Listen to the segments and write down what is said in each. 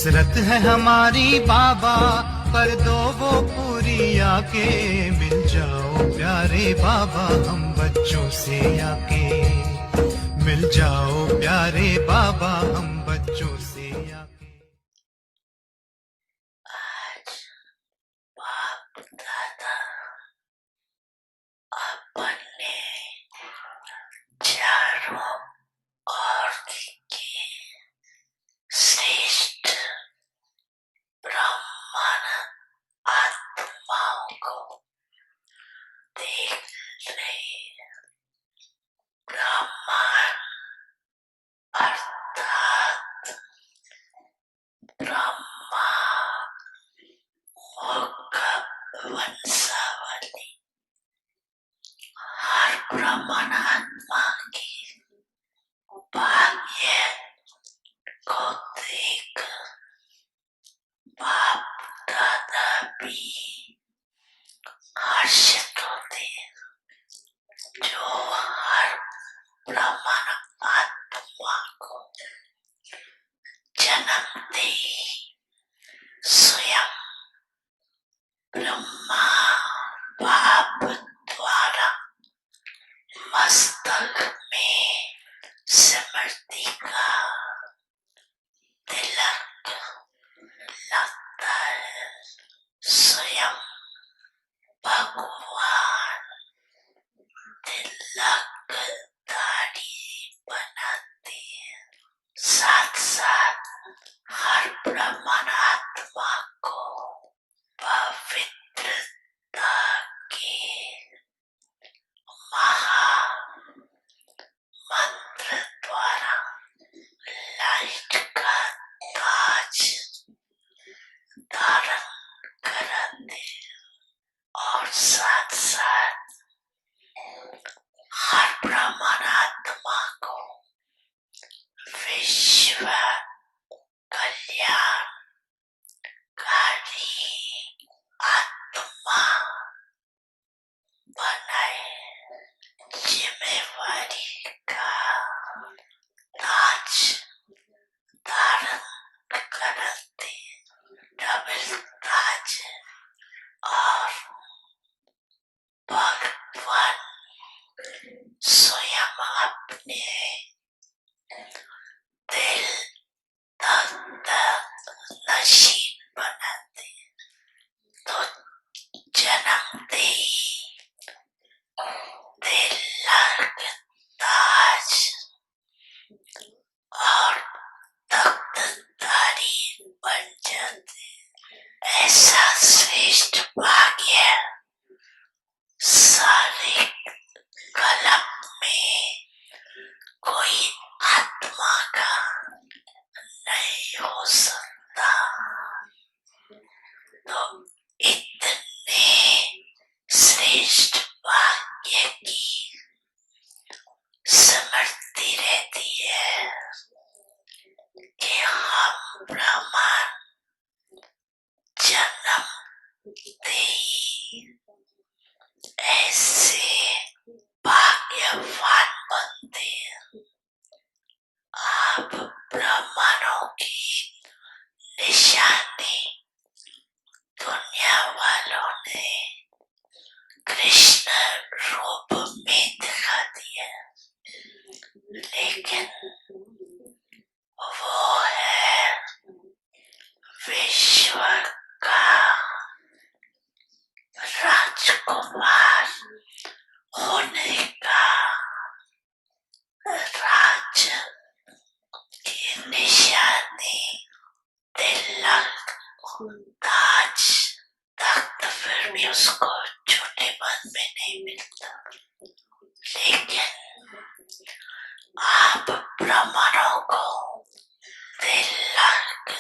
हसरत है हमारी बाबा, कर दो वो पूरी आके। मिल जाओ प्यारे बाबा हम बच्चों से आके। मिल जाओ प्यारे बाबा हम बच्चों से आके। आज बाप दादा अपने चारों ओर के श्रेष्ठ ब्राह्मण आत्माओं को देख रहे। ब्राह्मण अर्थात ब्रह्मा मुख वंशावली। हर ब्राह्मण आत्मा की भाग्य को देख बाप दादा भी हर्षित होते, जो हर ब्राह्मण आत्मा को जन्म दे स्वयं ब्रह्मा बाप द्वारा मस्तक में स्मृति का तिलक लगता है। स्वयं भगवान तिलक दाढ़ी बनाते हैं। साथ साथ हर ब्राह्मण आत्मा को पवित्रता के महा मंत्र द्वारा लाइट का ताज धारण कराते, और साथ साथ हर ब्राह्मण आत्मा को विश्व कल्याण कारी आत्मा बनाए। जिम्मेवारी का ताज धारण करते, डबल ताज। और भगवान स्वयं अपने दिल तक नशीब बनाते, तो जन्मते ही तिलक ताज और तख्तधारी बन जाते। ऐसा श्रेष्ठ भाग्य सारे कल्प में कोई आत्मा का नहीं हो सकता। तो इतने श्रेष्ठ भाग्य की स्मृति रहती है कि हम ब्राह्मण जन्मते ही ऐसे भाग्यवान बनते हैं। आप ब्राह्मणों की निशानी दुनिया वालों ने कृष्ण रूप में दिखा दिया, लेकिन वो है विश्व का राजकुमार होने का राज की निशानी तिलक ताज तख्त फिर भी उसको छोटे मन में नहीं मिलता। लेकिन आप ब्राह्मणों को तिलक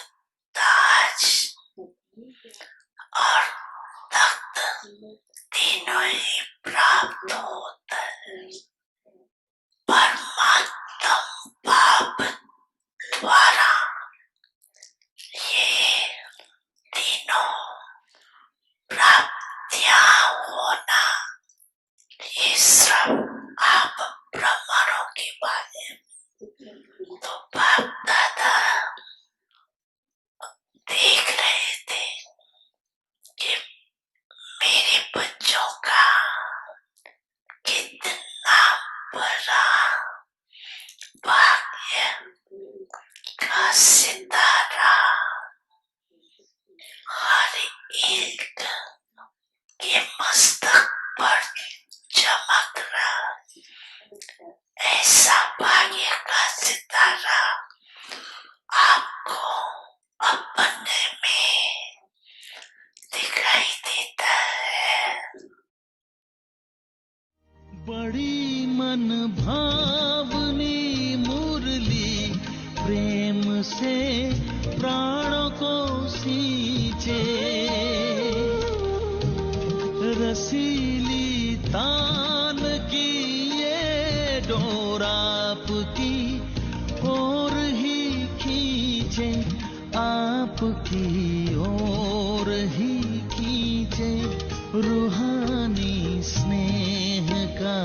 ताज और तख्त तीनों ही प्राप्त होता है। परमात्मा बाप द्वारा ये तीनों प्राप्तियां होना, ये बड़ी मन भावनी मुरली प्रेम से प्राणों को सींचे, रसीली तान की ये डोर आपकी ओर ही खींचे, आपकी ओर ही खींचे, रूहानी स्नेह का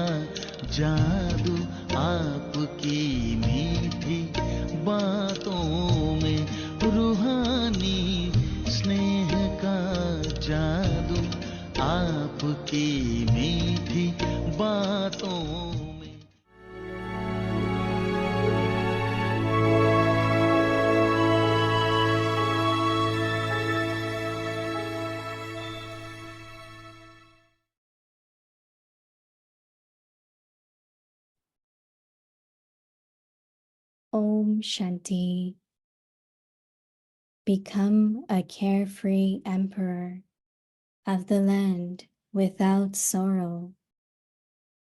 जादू आपकी मीठी बातों में, रूहानी स्नेह का जादू आपकी मीठी बातों में। Om Shanti. Become a carefree emperor of the land without sorrow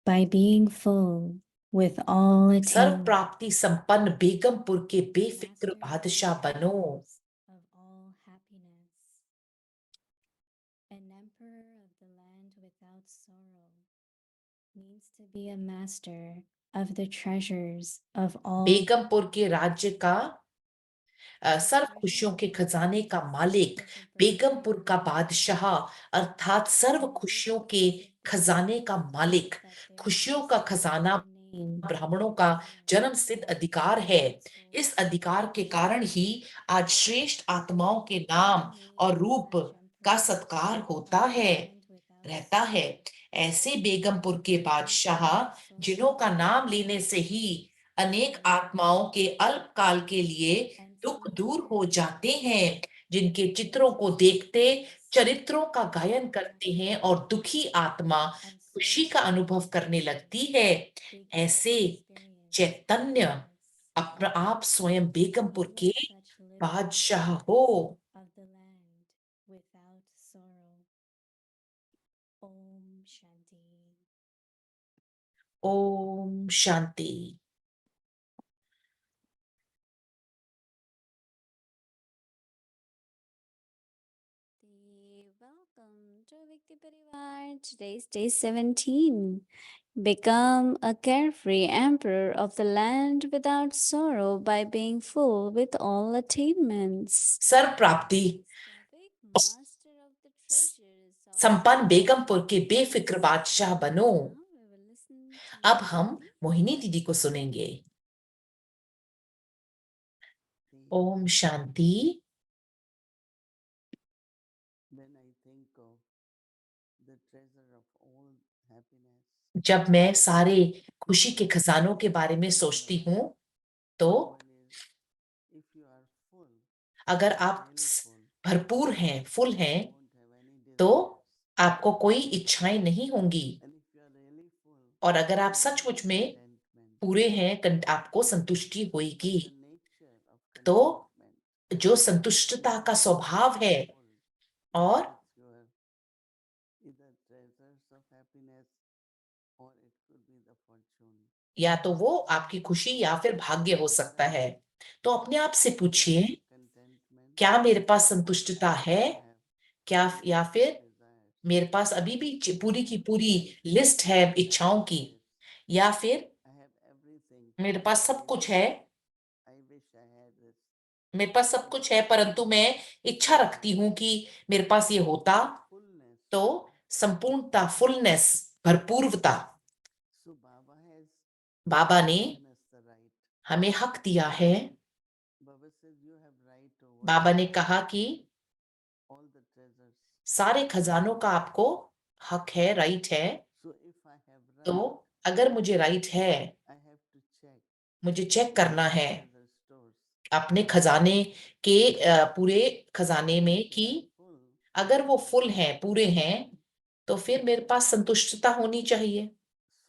by being full with all serve attainment प्राप्ति संपन्न बेगमपुर के बेफिक्र बादशाह बनो। of all happiness. An emperor of the land without sorrow means to be a master of the treasures of all Begampur के राज्य का सर्व खुशियों के खजाने का मालिक, बेगमपुर का बादशाह अर्थात सर्व खुशियों के खजाने का मालिक। खुशियों का खजाना ब्राह्मणों का जन्म सिद्ध अधिकार है। इस अधिकार के कारण ही आज श्रेष्ठ आत्माओं के नाम और रूप का सत्कार होता है, रहता है। ऐसे बेगमपुर के बादशाह जिन्हों का नाम लेने से ही अनेक आत्माओं के अल्पकाल के लिए दुख दूर हो जाते हैं, जिनके चित्रों को देखते चरित्रों का गायन करते हैं और दुखी आत्मा खुशी का अनुभव करने लगती है। ऐसे चैतन्य अपना आप स्वयं बेगमपुर के बादशाह हो। of the land without sorrow. Om Shanti. Om Shanti. Welcome to Vikti Parivar. Today's day 17. Become a carefree emperor of the land without sorrow by being full with all attainments. सर्व प्राप्ति Master of the treasures of संपन्न बेगमपुर के बेफिक्र बादशाह बनो। Now we will listen to अब हम मोहिनी दीदी को सुनेंगे। Om Shanti. When I think of the treasure of all happiness, जब मैं सारे खुशी के खजानों के बारे में सोचती हूँ तो one is if you are full, अगर आप really full, भरपूर हैं, फुल हैं, won't have any तो desires. आपको कोई इच्छाएं नहीं होंगी। And if you are really full, और अगर आप you will सचमुच have में contentment. पूरे हैं, आपको संतुष्टि And होगी। the nature of तो contentment जो संतुष्टता का स्वभाव है full और with your either treasures of happiness or it could be the fortune. या तो वो आपकी खुशी या फिर भाग्य हो सकता है। तो अपने आप से पूछिए, Contentment, क्या मेरे पास or संतुष्टता I है, have क्या या फिर desires. मेरे पास अभी भी पूरी की पूरी लिस्ट है इच्छाओं की, या फिर I have everything. मेरे पास सब कुछ है, I wish I had this. मेरे पास सब कुछ है, परंतु मैं इच्छा रखती हूँ कि मेरे पास ये होता। Fullness. तो संपूर्णता, फुलनेस, भरपूरता। So Baba has बाबा ने given us the right. हमें हक दिया है। Baba says you have right over बाबा ने कहा कि all the treasures. सारे खजानों का आपको हक है, राइट है। So if I have right, तो अगर मुझे राइट है, I have to check मुझे चेक करना है treasure stores. अपने खजाने के पूरे खजाने में If they कि are full, अगर वो फुल हैं, पूरे हैं, तो फिर मेरे पास संतुष्टता होनी चाहिए।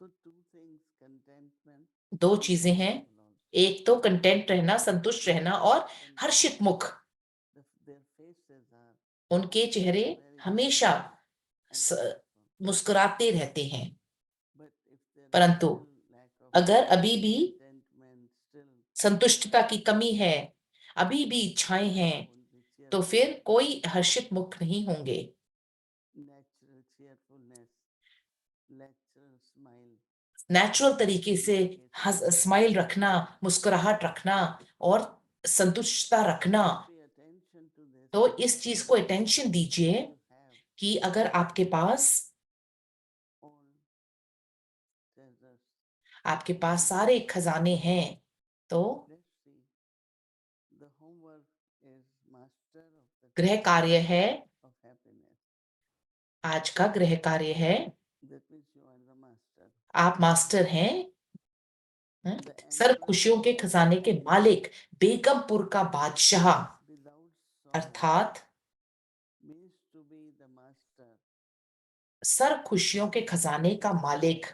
so two things, contentment. दो and चीजें हैं, joyful also. एक तो कंटेंट रहना, संतुष्ट रहना, और हर्षित मुख। Their faces are उनके चेहरे very हमेशा and joyful. मुस्कुराते रहते हैं। But परंतु अगर अभी भी संतुष्टता की कमी है, अभी भी इच्छाएं हैं, तो फिर कोई हर्षित मुख नहीं होंगे। नेचुरल तरीके से स्माइल रखना, मुस्कुराहट रखना और संतुष्टता रखना। तो इस चीज को अटेंशन दीजिए कि अगर आपके पास सारे खजाने हैं, तो गृह कार्य है, आज का गृह कार्य है, आप मास्टर हैं। सर्व खुशियों के खजाने के मालिक, बेगमपुर का बादशाह, अर्थात सर्व खुशियों के खजाने का मालिक।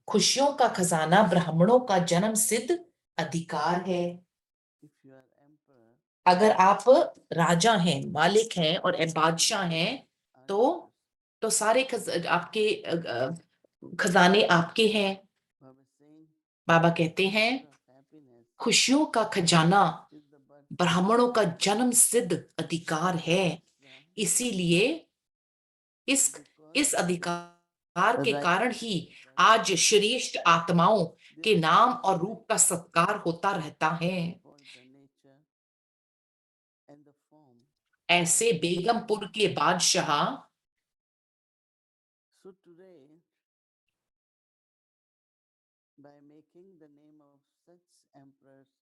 खुशियों का खजाना ब्राह्मणों का जन्म सिद्ध अधिकार है। अगर आप राजा हैं, मालिक हैं और बादशाह हैं, तो सारे आपके खजाने आपके हैं। बाबा कहते हैं खुशियों का खजाना ब्राह्मणों का जन्म सिद्ध अधिकार है। इसीलिए इस अधिकार के कारण ही आज श्रेष्ठ आत्माओं के नाम और रूप का सत्कार होता रहता है। ऐसे बेगमपुर के बादशाह,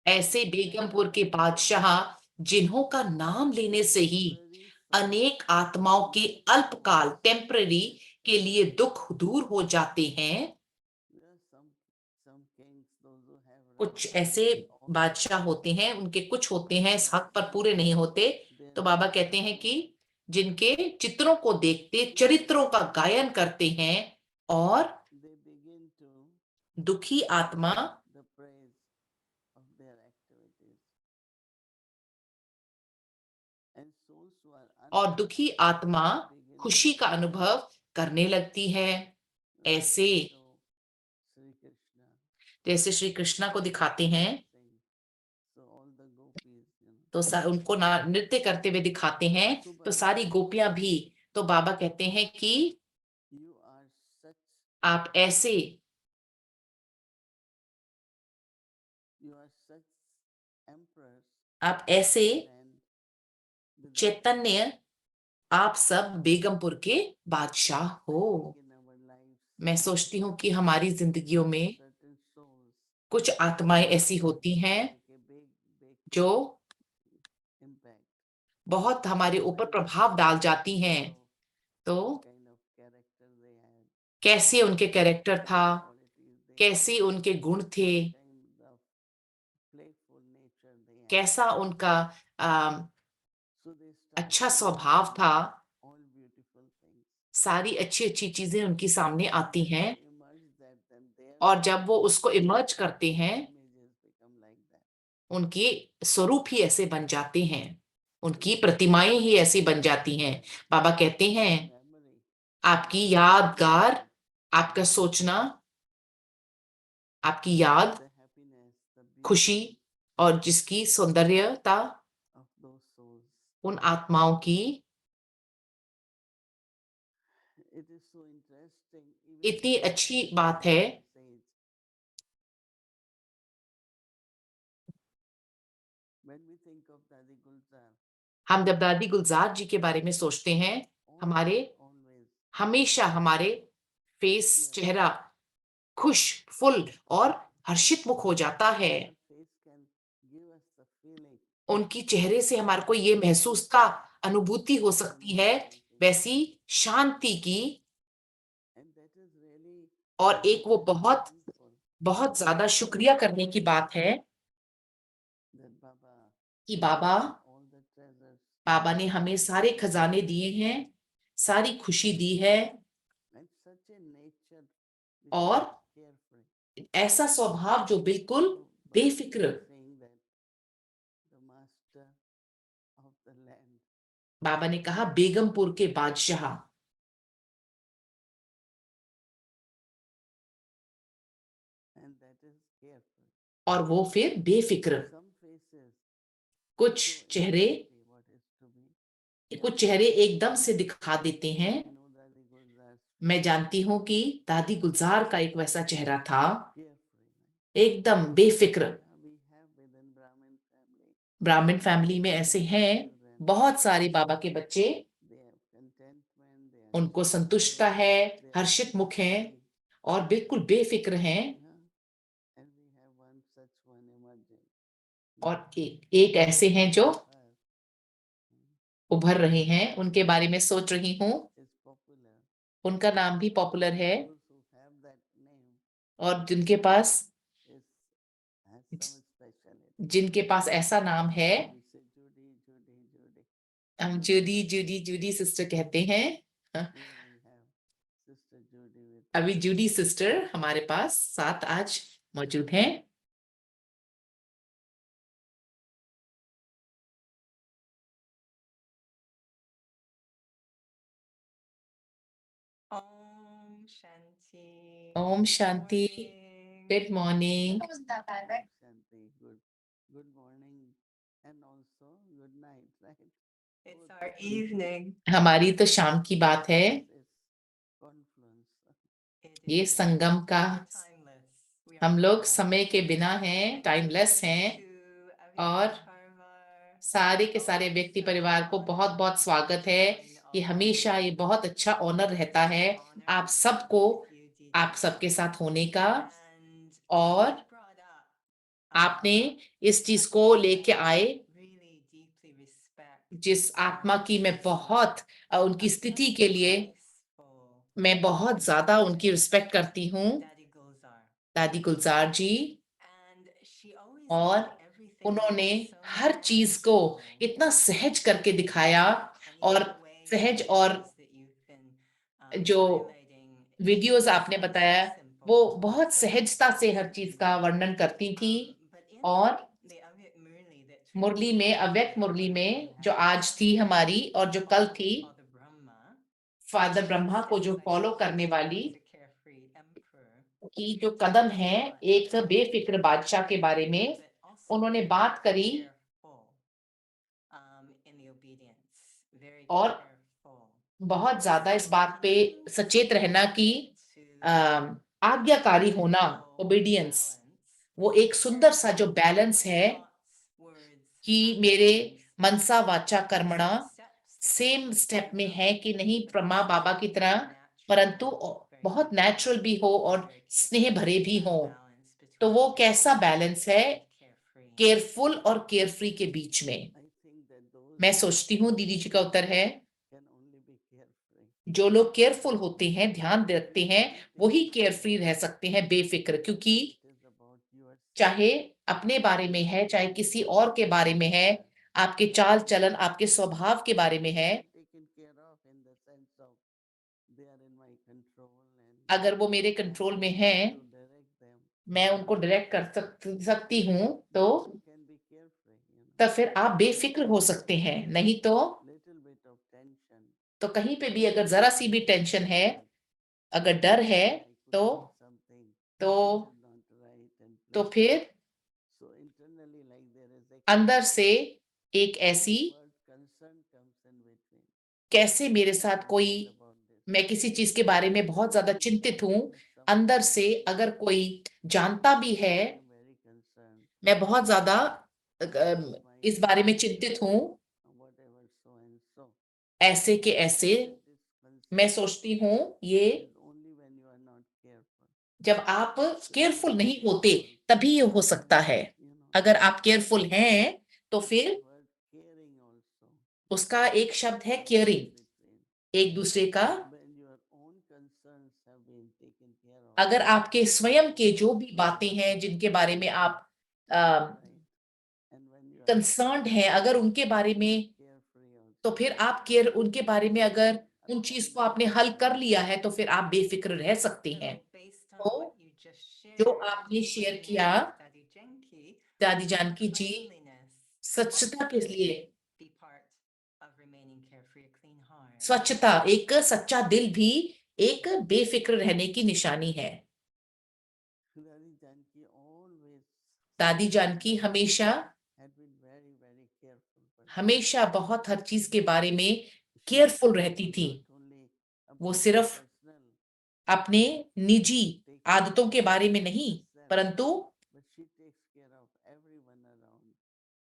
ऐसे बेगमपुर के बादशाह जिन्हों का नाम लेने से ही अनेक आत्माओं के अल्पकाल टेम्पररी के लिए दुख दूर हो जाते हैं। कुछ ऐसे बादशाह होते हैं, उनके कुछ होते हैं इस हक पर पूरे नहीं होते। तो बाबा कहते हैं कि जिनके चित्रों को देखते चरित्रों का गायन करते हैं और दुखी आत्मा खुशी का अनुभव करने लगती है। ऐसे जैसे श्री कृष्णा को दिखाते हैं, तो उनको नृत्य करते हुए दिखाते हैं, तो सारी गोपियां भी। तो बाबा कहते हैं कि आप ऐसे चैतन्य, आप सब बेगमपुर के बादशाह हो। मैं सोचती हूँ कि हमारी जिंदगियों में कुछ आत्माएं ऐसी होती हैं जो बहुत हमारे ऊपर प्रभाव डाल जाती हैं। तो कैसे उनके कैरेक्टर था, कैसे उनके गुण थे, कैसा उनका अच्छा स्वभाव था, सारी अच्छी अच्छी चीजें उनके सामने आती हैं। और जब वो उसको इमर्ज करते हैं, उनके स्वरूप ही ऐसे बन जाते हैं, उनकी प्रतिमाएं ही ऐसी बन जाती हैं। बाबा कहते हैं आपकी यादगार, आपका सोचना, आपकी याद, खुशी और जिसकी सौंदर्यता उन आत्माओं की इतनी अच्छी बात है। हम जब दादी गुलजार जी के बारे में सोचते हैं, हमेशा हमारे चेहरा खुश, फुल और हर्षित मुख हो जाता है। उनकी चेहरे से हमारे को ये महसूस का अनुभूति हो सकती है, वैसी शांति की। और एक वो बहुत बहुत ज्यादा शुक्रिया करने की बात है कि बाबा ने हमें सारे खजाने दिए हैं, सारी खुशी दी है और ऐसा स्वभाव जो बिल्कुल बेफिक्र। बाबा ने कहा बेगमपुर के बादशाह। और वो फिर बेफिक्र। कुछ चेहरे एकदम से दिखा देते हैं। मैं जानती हूँ कि दादी गुलजार का एक वैसा चेहरा था, एकदम बेफिक्र। ब्राह्मण फैमिली में ऐसे हैं बहुत सारे बाबा के बच्चे, उनको संतुष्टता है, हर्षित मुख हैं और बिल्कुल बेफिक्र हैं। और एक ऐसे हैं जो उभर रहे हैं, उनके बारे में सोच रही हूँ। उनका नाम भी पॉपुलर है और जिनके पास ऐसा नाम है, हम जूडी जूडी जूडी सिस्टर कहते हैं। अभी जूडी सिस्टर हमारे पास साथ आज मौजूद हैं। Om Shanti. Om Good Shanti. morning. Good morning. Shanti, good morning and also good night, right? It's our evening. हमारी तो शाम की बात है। This confluence. It ये is. संगम का, We're timeless. We are हम लोग timeless. समय के बिना हैं, टाइमलेस हैं। To और Avyakta Parvar. सारे के सारे व्यक्ति परिवार को बहुत बहुत स्वागत है। ये हमेशा ये बहुत अच्छा ऑनर रहता है आप सबको, आप सबके साथ होने का। And और she brought up, आपने इस चीज को लेके आए, really deeply respect जिस आत्मा की मैं बहुत उनकी स्थिति के लिए graceful मैं बहुत ज्यादा उनकी रिस्पेक्ट करती हूँ, Daddy Gulzar. दादी गुलजार जी। And she always और made everything उन्होंने so हर चीज को natural. इतना सहज करके दिखाया। And और even the way सहज the और videos that you've been, जो highlighting, वीडियोस she आपने sounds so बताया, simple, वो बहुत so सहजता से हर easy. चीज का वर्णन करती थी। But in और the Avyakt Murli that मुरली में, traditionally अव्यक्त we मुरली में have, जो आज थी हमारी और जो कल थी, Father Brahma, फादर ब्रह्मा को जो emphasizes फॉलो करने वाली the carefree emperor, की जो कदम है एक बेफिक्र बादशाह के बारे में but also उन्होंने बात करी। careful, in the obedience, very और careful. बहुत ज्यादा इस बात पे Coming सचेत रहना कि to आज्ञाकारी होना, beautiful ओबीडियंस, balance, वो एक सुंदर सा जो बैलेंस है कि मेरे मनसा वाचा कर्मणा सेम स्टेप में है कि नहीं, ब्रह्मा बाबा की तरह, परंतु बहुत नेचुरल भी हो और स्नेह भरे भी हो। तो वो कैसा बैलेंस है केयरफुल और केयरफ्री के बीच में? I think that those मैं सोचती हूँ, दीदी जी का उत्तर है, can only be carefree. जो लोग केयरफुल होते हैं, ध्यान रखते हैं, वही केयरफ्री रह सकते हैं, बेफिक्र। क्योंकि It is about yourself. चाहे अपने बारे में है, चाहे किसी और के बारे में है, आपके चाल चलन, आपके स्वभाव के बारे में है, Taken care of in the sense of they are in my control and अगर वो मेरे कंट्रोल में है, to direct them. मैं उनको डायरेक्ट कर सकती हूँ, तो You can be carefree, तब फिर आप बेफिक्र हो सकते हैं। नहीं तो Little bit of tension. तो कहीं पे भी अगर जरा सी भी टेंशन है, अगर डर है, I could तो do something तो which is not right and तो pleasant. फिर So internally, like there is a अंदर से एक ऐसी, word concern comes in between. कैसे मेरे साथ कोई, About this. मैं किसी चीज के बारे में बहुत ज्यादा चिंतित हूँ, अंदर से अगर कोई जानता भी है, I am very concerned. मैं बहुत ज्यादा इस बारे में चिंतित हूँ, Whatever so and so. ऐसे के ऐसे, This concern मैं सोचती हूँ ये is only when you are not careful. जब आप केयरफुल नहीं होते तभी ये हो सकता है। You know, अगर आप केयरफुल हैं तो फिर word caring also. उसका एक शब्द है केयरिंग, Between. एक दूसरे का। When your own concerns have been taken care of. अगर आपके स्वयं के जो भी बातें हैं जिनके बारे में आप Right. And when you are concerned हैं, अगर उनके बारे में, carefree also. तो फिर आप केयर, उनके बारे में अगर उन चीज को आपने हल कर लिया है तो फिर आप बेफिक्र रह सकते हैं। तो जो आपने शेयर किया दादी जानकी जी, स्वच्छता के लिए, स्वच्छता, एक सच्चा दिल भी एक बेफिक्र रहने की निशानी है। Very Janki always दादी जानकी हमेशा had been very, very careful. But हमेशा बहुत हर चीज के बारे में she केयरफुल was रहती थी। not only वो about सिर्फ her personal अपने निजी taking care आदतों के of बारे में नहीं, herself, परंतु but she takes care of everyone around.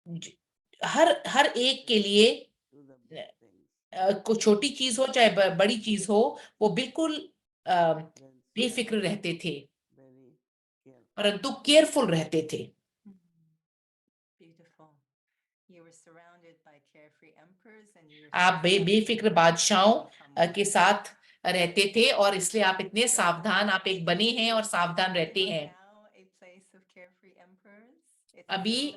ज- हर हर एक के लिए To the big things. कोई छोटी चीज हो चाहे बड़ी चीज हो, वो बिल्कुल Then she बेफिक्र was रहते थे, very careful. परंतु केयरफुल रहते थे। Beautiful. You were surrounded by carefree emperors and you आप बेफिक्र बादशाहों के साथ रहते थे और इसलिए आप इतने सावधान, आप एक बने हैं और सावधान रहते हैं। अभी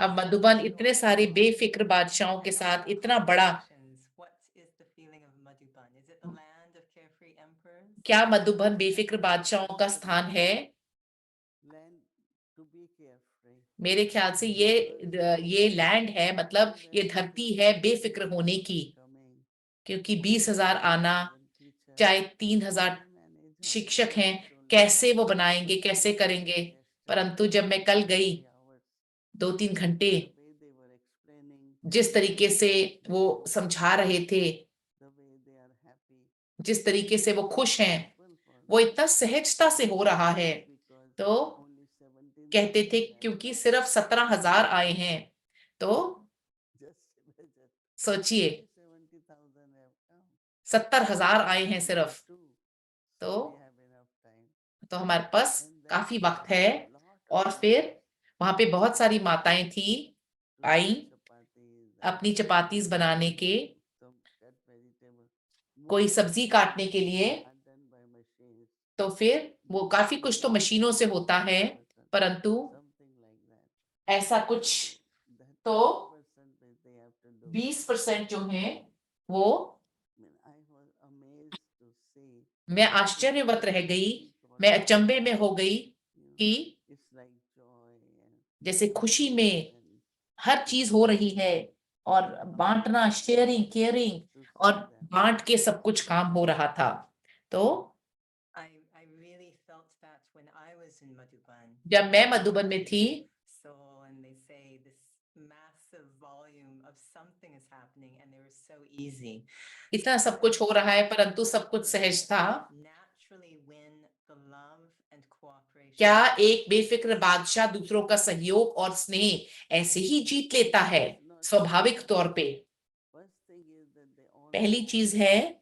अब मधुबन इतने सारे बेफिक्र बादशाहों के साथ इतना बड़ा, क्या मधुबन बेफिक्र बादशाहों का स्थान है? Land to be carefree. मेरे ख्याल से ये लैंड है, मतलब ये धरती है बेफिक्र होने की, क्योंकि 20,000 आना, चाहे 3,000 शिक्षक हैं, कैसे वो बनाएंगे, कैसे करेंगे। परंतु जब मैं कल गई 2-3 घंटे, जिस तरीके से वो समझा रहे थे, जिस तरीके से वो खुश हैं, वो इतना सहजता से हो रहा है। तो कहते थे क्योंकि सिर्फ 17,000 आए हैं, तो सोचिए 70,000 आए हैं सिर्फ, तो हमारे पास काफी वक्त है। और फिर वहां पे बहुत सारी माताएं थी, आई अपनी चपातीज बनाने के, कोई सब्जी काटने के लिए। तो फिर वो काफी कुछ तो मशीनों से होता है, परंतु ऐसा कुछ तो 20% जो है वो, मैं आश्चर्यवत रह गई, मैं अचंभे में हो गई कि जैसे खुशी में हर चीज हो रही है और बांटना, शेयरिंग, केयरिंग, और बांट के सब कुछ काम हो रहा था। तो I really felt that when I was in Madhuban. जब मैं मधुबन में थी, So, and they say this massive volume of something is happening and they were so easy. इतना सब कुछ हो रहा है परंतु सब कुछ सहज था। Naturally win the love and cooperation. क्या एक बेफिक्र बादशाह दूसरों का सहयोग और स्नेह ऐसे ही जीत लेता है स्वाभाविक तौर पे? पहली चीज है,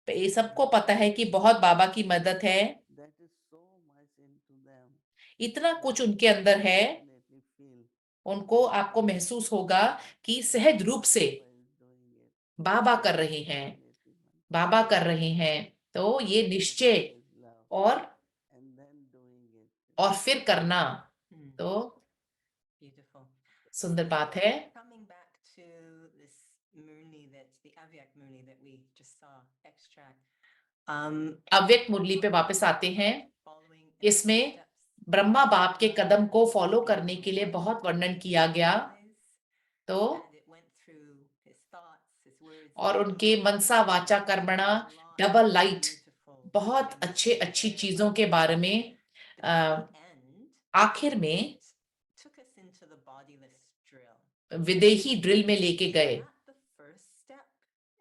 ये सबको पता है कि बहुत बाबा की मदद है, इतना कुछ उनके अंदर है, उनको आपको महसूस होगा कि सहज रूप से बाबा कर रहे हैं, बाबा कर रहे हैं। तो ये निश्चय और फिर करना, तो Beautiful. सुंदर बात है। Coming back to this Murli, the Avyak Murli that we just saw extract. अव्यक्त मुरली पे वापस आते हैं। Following in the इसमें footsteps ब्रह्मा बाप के कदम को of फॉलो the करने के लिए बहुत Lord वर्णन किया गया। eyes, तो and it went through his thoughts, his words, और and उनके deeds. मनसा वाचा कर्मणा, Lots double of light, beautiful बहुत things अच्छे in अच्छी there. चीजों के बारे में। But at the end, आखिर में it took us into the bodiless drill. विदेही ड्रिल में लेके Is गए। that the first step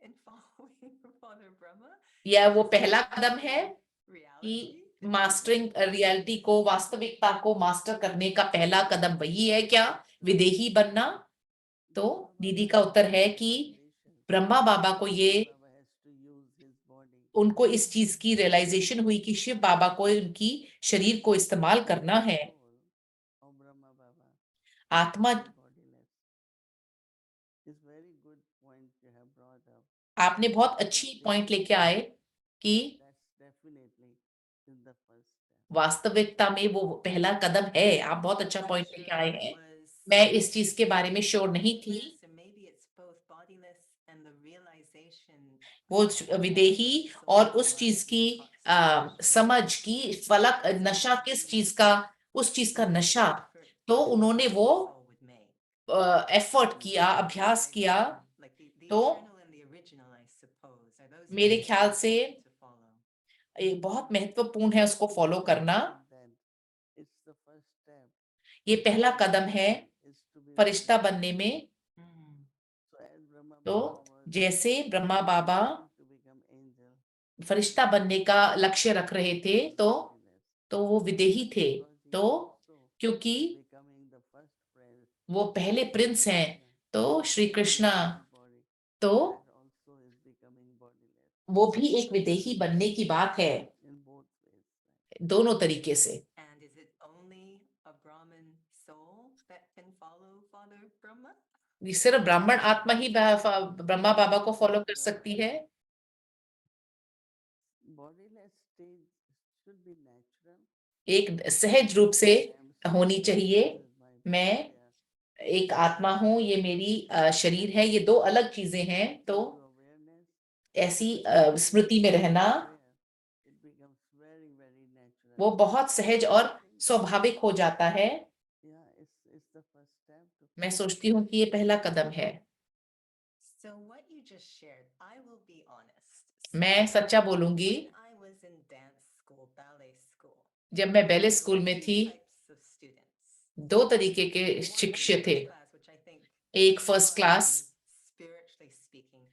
in following Father Brahma? यह वो पहला कदम है कि Reality? मास्टरिंग रियलिटी को, वास्तविकता को मास्टर करने का पहला कदम वही है क्या, विदेही बनना? तो दीदी का उत्तर है कि ब्रह्मा बाबा को ये, उनको इस चीज की रियलाइजेशन हुई कि शिव बाबा को उनकी शरीर को इस्तेमाल करना है। आत्मा, आपने बहुत अच्छी पॉइंट लेके आए कि वास्तविकता में वो पहला कदम है। आप बहुत अच्छा पॉइंट लेके आए हैं, मैं इस चीज के बारे में श्योर नहीं थी। वो विदेही और उस चीज की समझ की फलक, नशा किस चीज का, उस चीज का नशा। तो उन्होंने वो एफर्ट किया, अभ्यास किया। तो मेरे ख्याल से एक बहुत महत्वपूर्ण है उसको फॉलो करना। That it's the first step. ये पहला कदम है Is to be Firishta ready. बनने में। Mm. So as Brahma तो Baba was जैसे ब्रह्मा बाबा trying to become angel, फरिश्ता बनने का लक्ष्य रख रहे थे, तो वो विदेही थे। because he तो is also क्योंकि becoming the first prince, वो पहले प्रिंस हैं, तो श्री कृष्णा body, तो that also is becoming bodiless वो भी एक विदेही बनने की बात है, in both ways. Right? दोनों तरीके से। And is it only a Brahmin soul that can follow Father Brahma? ये सिर्फ ब्राह्मण आत्मा ही ब्रह्मा बाबा को फॉलो कर सकती है। Bodiless stage should be natural. एक सहज रूप से I am होनी soul, चाहिए। this is my मैं body, एक आत्मा हूँ, ये मेरी शरीर है, ये दो अलग चीजें हैं। तो to awareness, ऐसी स्मृति में रहना it becomes very, very natural. वो बहुत सहज और स्वाभाविक हो जाता है। Yeah, it's the first step to मैं सोचती हूँ कि ये पहला कदम है। So what you just shared, I will be honest. मैं सच्चा बोलूंगी, When I was in dance school, ballet school, जब मैं बैले there स्कूल were में two थी, types of students. दो तरीके के One was शिक्षक थे। first class, which I think एक you first are class, spiritually speaking,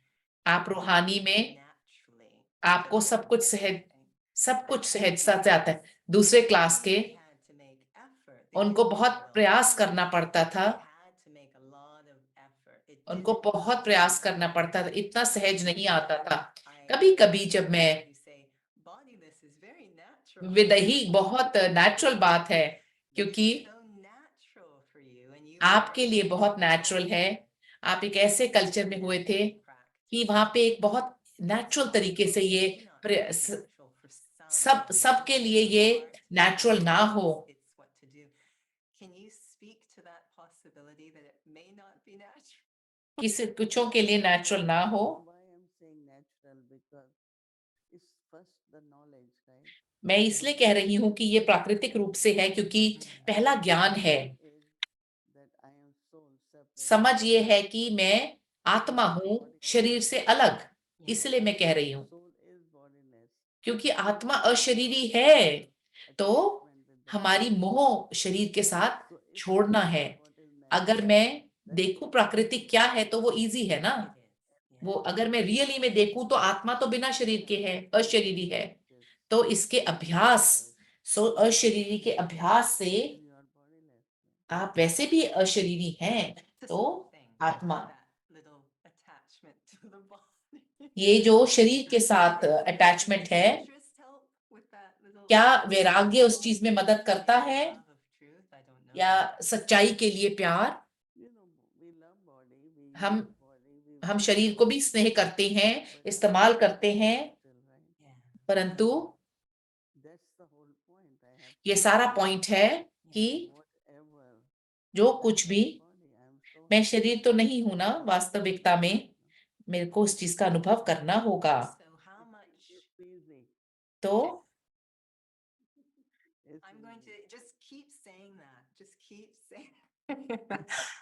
आप रूहानी में naturally आपको just सब कुछ do सहज, everything. सब कुछ सहजता से आता है। दूसरे क्लास के They had to make effort. They उनको didn't बहुत know it all. प्रयास करना पड़ता था, They had to make a lot of effort. It उनको didn't बहुत come प्रयास naturally. करना पड़ता था, इतना सहज नहीं आता था। I कभी कभी जब मैं heard you say, bodiless is very natural. विदही बहुत नेचुरल बात है, That's क्योंकि so natural for you, and you आपके were लिए बहुत in नेचुरल है। आप एक ऐसे कल्चर में हुए थे कि वहां पे एक बहुत नेचुरल तरीके से ये सबके लिए ये नेचुरल ना हो। Can you speak to that possibility that it may not be natural? किसी कुछों के लिए नेचुरल ना हो। Why I'm saying natural, because it's first the knowledge, right? मैं इसलिए कह रही हूँ कि ये प्राकृतिक रूप से है, क्योंकि पहला ज्ञान है। That I am soul separate. समझ ये है कि मैं आत्मा हूँ शरीर से अलग, इसलिए मैं कह रही हूँ। Soul is bodiless. क्योंकि आत्मा अशरीरी है, तो Attachment with the हमारी मोह शरीर के साथ So if छोड़ना I है। know what is natural, अगर मैं देखूं प्राकृतिक क्या है तो वो इजी है ना। वो अगर मैं रियली में देखूं तो आत्मा तो बिना शरीर के है, अशरीरी है। तो इसके अभ्यास, अशरीरी के अभ्यास से you are bodiless. आप वैसे भी अशरीरी हैं। It's a तो small thing, आत्मा, that little attachment to the body. ये जो शरीर के साथ अटैचमेंट है, Interest help with that little क्या वैराग्य उस चीज में मदद करता है, love of truth? I don't know. या सच्चाई के लिए प्यार? You know, we love body, we हम use body, we हम work शरीर को भी स्नेह करते हैं, but इस्तेमाल करते हैं, still, right? Yeah. परंतु That's the whole point. I have ये सारा पॉइंट है कि whatever. जो कुछ भी, Body, I am so मैं शरीर तो नहीं हूं ना वास्तविकता में, मेरे को उस चीज का अनुभव करना होगा। So how much easy. तो It's I'm going easy. to just keep saying that. Just keep saying.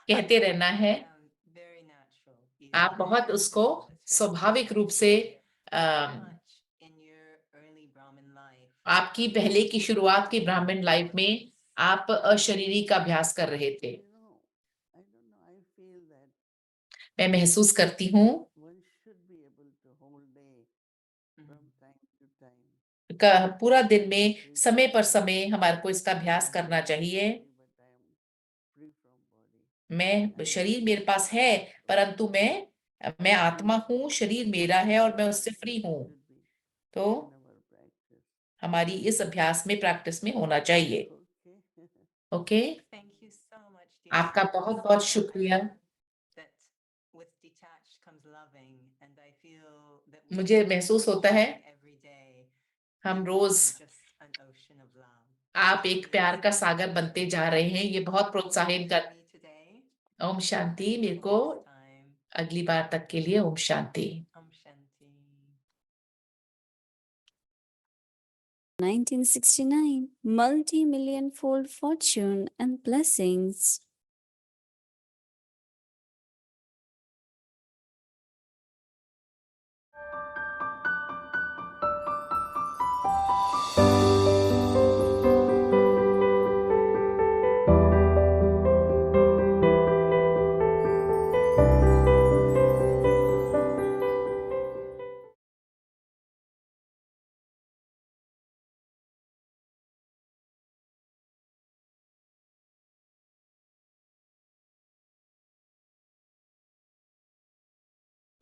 कहते रहना है। Very natural. आप बहुत उसको स्वाभाविक रूप से How much in your early Brahmin life आपकी पहले की शुरुआत की ब्राह्मण लाइफ में आप अशरीरी का अभ्यास कर रहे थे। You know, I don't know, I feel that मैं महसूस करती हूँ one should be able to whole day from time to time. का पूरा दिन में समय पर समय हमारे को इसका अभ्यास करना चाहिए। But I am free from body. मैं शरीर मेरे पास है, परंतु मैं आत्मा हूँ, शरीर मेरा है और मैं उससे फ्री हूँ। Should be तो in our practice. हमारी इस अभ्यास में, प्रैक्टिस में होना चाहिए। Okay. Okay, Thank you so much, dear आपका Swami. बहुत बहुत I शुक्रिया। know that with detached comes loving, and I feel that we मुझे are महसूस होता है every day हम becoming rose just an ocean of love. आप एक प्यार का सागर बनते जा रहे हैं, ये बहुत प्रोत्साहित कर। Me today, Om Shanti. मेरे को next time, अगली बार तक के लिए Om Shanti. Shanti. 1969, multi-million fold fortune and blessings.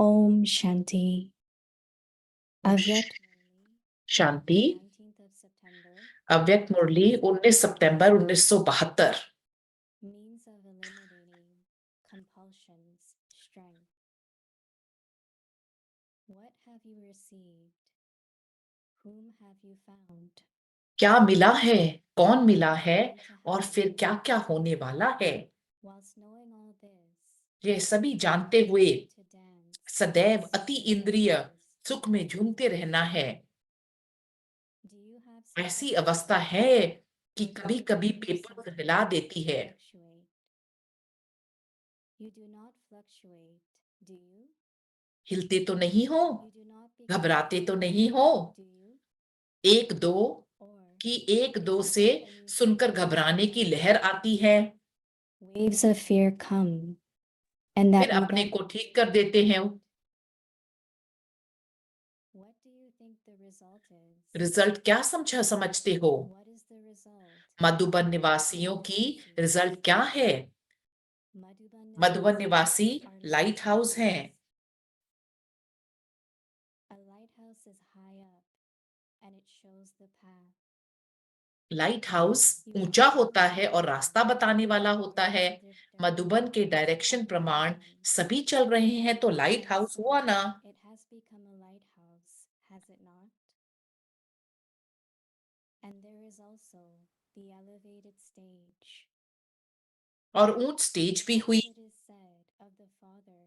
Om Shanti. Avyakt Shanti. 19th of September अव्यक्त मुरली 19 सितंबर 1972। means of eliminating compulsions, strength. What have you received? Whom have you found? क्या मिला है, कौन मिला है और फिर क्या क्या होने वाला है। Whilst knowing all this, ये सभी जानते हुए to dance, सदैव अति cease इंद्रिय bliss. सुख में झूमते रहना है। Do you have such ऐसी a अवस्था feeling है कि where कभी you कभी find पेपर yourself हिला unable देती to है। fluctuate? You do not fluctuate, do you? हिलते तो नहीं हो, You do not become घबराते तो afraid, नहीं हो। do you? एक दो Or की एक दो से when you सुनकर feel घबराने की fear, लहर आती है, waves of fear come, and that फिर you अपने then को ठीक कर देते हैं। what do you think the result is? Result क्या समझते हो? What is the result? Madhuban निवासियों की रिजल्ट क्या है? मधुबन निवासी लाइट हाउस हैं। A lighthouse is high up and it shows the path. Light house ऊंचा होता है और रास्ता बताने वाला होता है। मधुबन के डायरेक्शन प्रमाण सभी चल रहे हैं तो लाइट हाउस हुआ ना। It has become a lighthouse, has it not? And there is also the elevated stage. और ऊंच स्टेज भी हुई। As it is said of the Father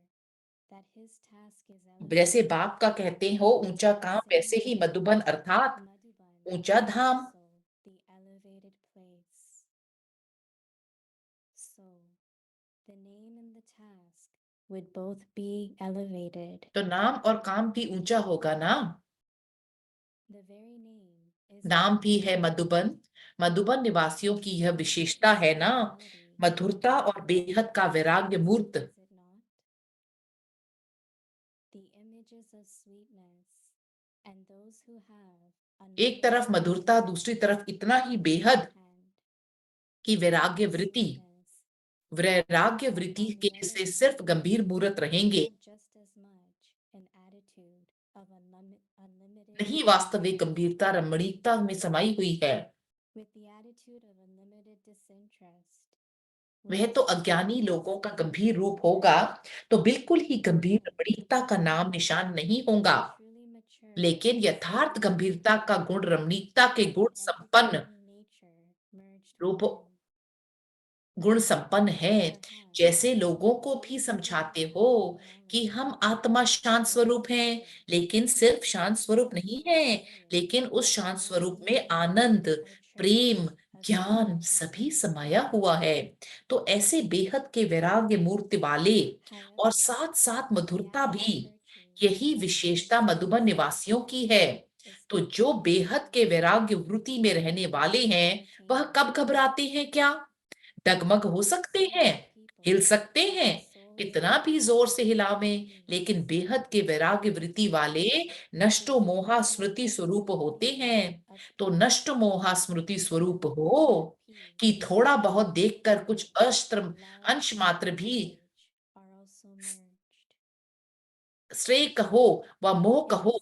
that his task is जैसे elevated, बाप का कहते हो ऊंचा काम, वैसे ही मधुबन अर्थात Madhuban ऊंचा is Dham. also the elevated place. So, the name and the task would both be elevated. तो नाम और काम भी ऊंचा होगा ना। The very name is नाम भी है Madhuban. मधुबन। मधुबन निवासियों की यह विशेषता है ना, मधुरता और बेहद का वैराग्य मूर्त। Is it not? The images of sweetness and those who have एक तरफ मधुरता, दूसरी तरफ इतना ही बेहद कि वैराग्य वृत्ति, वैराग्य वृत्ति के से सिर्फ गंभीर मूर्त रहेंगे, नहीं वास्तविक गंभीरता रमणीकता में समाई हुई है। वह तो अज्ञानी लोगों का गंभीर रूप होगा, तो बिल्कुल ही गंभीर रमणीकता का नाम निशान नहीं होगा। लेकिन यथार्थ गंभीरता का गुण रमणीकता के गुण संपन्न रूप, गुण संपन्न है। जैसे लोगों को भी समझाते हो कि हम आत्मा शांत स्वरूप हैं, लेकिन सिर्फ शांत स्वरूप नहीं है, लेकिन उस शांत स्वरूप में आनंद, प्रेम, ज्ञान सभी समाया हुआ है। तो ऐसे बेहद के वैराग्य मूर्ति वाले और साथ साथ मधुरता भी, यही विशेषता मधुबन निवासियों की है। तो जो बेहद के वैराग्य वृत्ति में रहने वाले हैं, वह कब घबराते हैं क्या? डगमग हो सकते हैं, हिल सकते हैं, कितना भी जोर से हिलावें, लेकिन बेहद के वैराग्य वृत्ति वाले नष्टो मोहा स्मृति स्वरूप होते हैं। तो नष्ट मोहा स्मृति स्वरूप हो कि थोड़ा बहुत देखकर कुछ अंश मात्र भी श्रेय कहो व मोह कहो,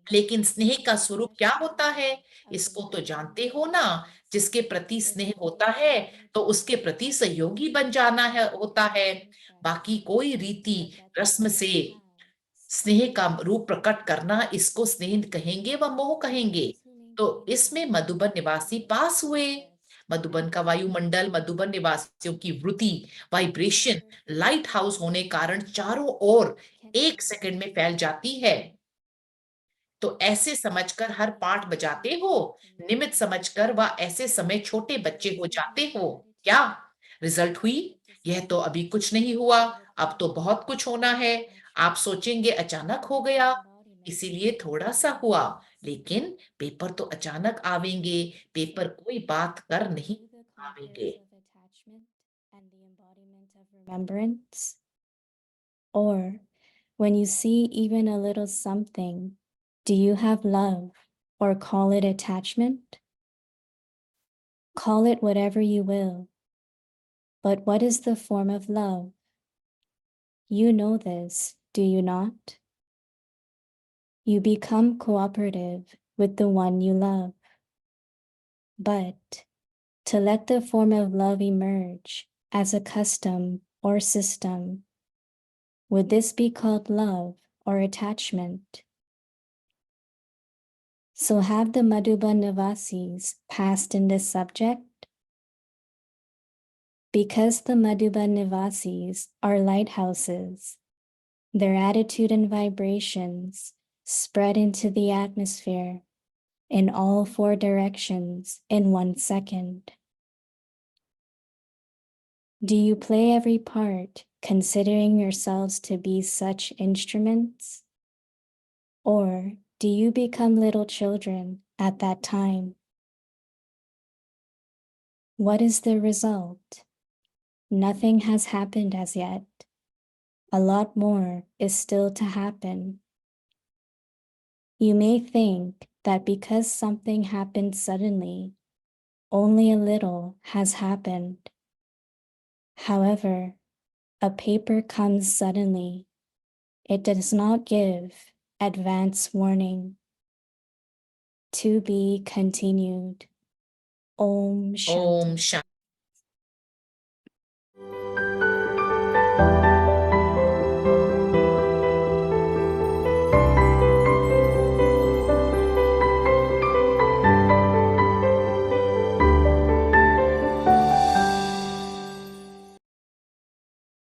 लेकिन स्नेह का स्वरूप क्या होता है, इसको तो जानते हो ना। जिसके प्रति स्नेह होता है तो उसके प्रति सहयोगी बन जाना है होता है। बाकी कोई रीति रस्म से स्नेह का रूप प्रकट करना, इसको स्नेह कहेंगे व मोह कहेंगे। तो इसमें मधुबन निवासी पास हुए। मधुबन का वायुमंडल, मधुबन निवासियों की वृत्ति, वाइब्रेशन लाइट हाउस होने कारण चारों ओर एक सेकंड में फैल जाती है। तो ऐसे समझकर हर पाठ बजाते हो, निमित्त समझकर वह ऐसे समय छोटे बच्चे हो जाते हो। क्या रिजल्ट हुई? यह तो अभी कुछ नहीं हुआ, अब तो बहुत कुछ होना है। आप सोचेंगे अचानक हो गया, इसीलिए थोड़ा सा हुआ, लेकिन पेपर तो अचानक आवेंगे, पेपर कोई बात कर नहीं आवेंगे। Remembrance, or when you see even a little something, do you have love or call it attachment? Call it whatever you will. But what is the form of love? You know this do you not? You become cooperative with the one you love. But to let the form of love emerge as a custom or system, would this be called love or attachment? So have the Madhuban Nivasis passed in this subject? Because the Madhuban Nivasis are lighthouses, their attitude and vibrations spread into the atmosphere in all 4 directions in 1 second. Do you play every part considering yourselves to be such instruments? Or do you become little children at that time? What is the result? Nothing has happened as yet. A lot more is still to happen. You may think that because something happened suddenly, only a little has happened. However, a paper comes suddenly. It does not give advance warning. To be continued. Om Shanti. Om Shanti.